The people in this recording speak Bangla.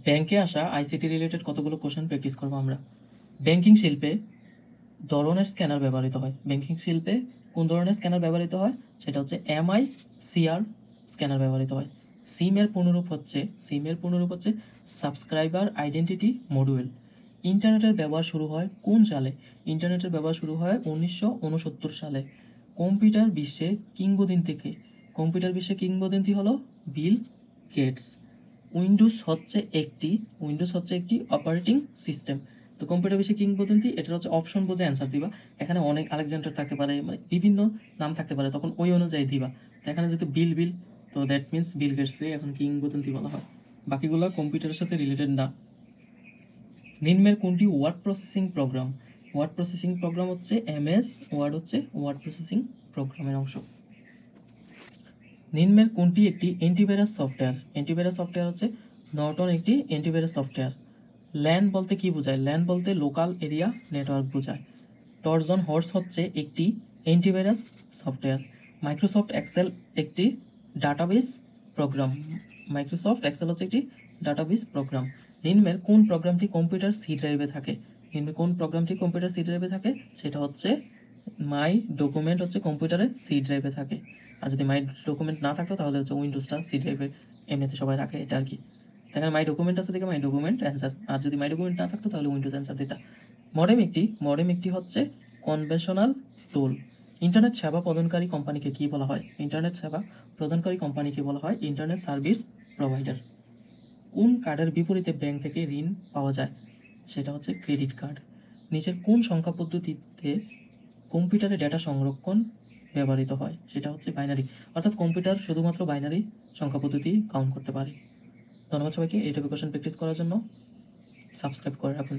ব্যাংকে আসা আইসিটি রিলেটেড কতগুলো কোশ্চেন প্র্যাকটিস করবো আমরা। ব্যাংকিং শিল্পে ধরনের স্ক্যানার ব্যবহৃত হয়। ব্যাংকিং শিল্পে কোন ধরনের স্ক্যানার ব্যবহৃত হয়? সেটা হচ্ছে MICR স্ক্যানার ব্যবহৃত হয়। সিমের পূর্ণরূপ হচ্ছে সাবস্ক্রাইবার আইডেন্টিটি মডিউল। ইন্টারনেটের ব্যবহার শুরু হয় কোন সালে? ইন্টারনেটের ব্যবহার শুরু হয় 1969 সালে। কম্পিউটার বিশ্বে কিংবদন্তি হলো বিল গেটস। উইন্ডোজ হচ্ছে একটি অপারেটিং সিস্টেম। তো কম্পিউটার বিশ্বে কিংবদন্তি, এটা হচ্ছে অপশন বুঝে অ্যান্সার দিবা। এখানে অনেক আলেকজান্ডার থাকতে পারে, মানে বিভিন্ন নাম থাকতে পারে, তখন ওই অনুযায়ী দিবা। তো এখানে যেহেতু বিল, তো দ্যাট মিনস বিল গেটসকে এখন কিংবদন্তি বলা হয়। বাকিগুলো কম্পিউটারের সাথে রিলেটেড না। নিম্নের কোনটি ওয়ার্ড প্রসেসিং প্রোগ্রাম হচ্ছে MS ওয়ার্ড, হচ্ছে ওয়ার্ড প্রসেসিং প্রোগ্রামের অংশ। নিম্নের কোনটি একটি অ্যান্টিভাইরাস সফটওয়্যার হচ্ছে নর্টন একটি অ্যান্টিভাইরাস সফটওয়্যার। ল্যান বলতে কি বোঝায়? ল্যান বলতে লোকাল এরিয়া নেটওয়ার্ক বোঝায়। টরজন হর্স হচ্ছে একটি অ্যান্টিভাইরাস সফটওয়্যার। মাইক্রোসফট এক্সেল একটি ডাটাবেস প্রোগ্রাম। নিম্নের কোন প্রোগ্রামটি কম্পিউটার সি ড্রাইভে থাকে? সেটা হচ্ছে মাই ডকুমেন্ট, হচ্ছে কম্পিউটারে সি ড্রাইভে থাকে। আর যদি মাই ডকুমেন্ট না থাকতো তাহলে হচ্ছে উইন্ডোজটা সি ড্রাইভে এমনিতে সবাই রাখে, এটা আর কি। এখানে মাই ডকুমেন্ট আছে দেখে মাই ডকুমেন্ট অ্যান্সার, আর যদি মাই ডকুমেন্ট না থাকতো তাহলে উইন্ডোজ অ্যান্সার দিতা। মডেম একটি হচ্ছে কনভেনশনাল টুল। ইন্টারনেট সেবা প্রদানকারী কোম্পানিকে কি বলা হয়? Internet service provider. কোন কার্ডের বিপরীতে ব্যাংক থেকে ঋণ পাওয়া যায়? সেটা হচ্ছে ক্রেডিট কার্ড। নিচের কোন সংখ্যা পদ্ধতিতে কম্পিউটারে ডেটা সংরক্ষণ ব্যবহৃত হয়? সেটা হচ্ছে বাইনারি, অর্থাৎ কম্পিউটার শুধুমাত্র বাইনারি সংখ্যা পদ্ধতি কাউন্ট করতে পারে। ধন্যবাদ সবাইকে। এই টাইপের কোশ্চেন প্র্যাকটিস করার জন্য সাবস্ক্রাইব করে রাখুন।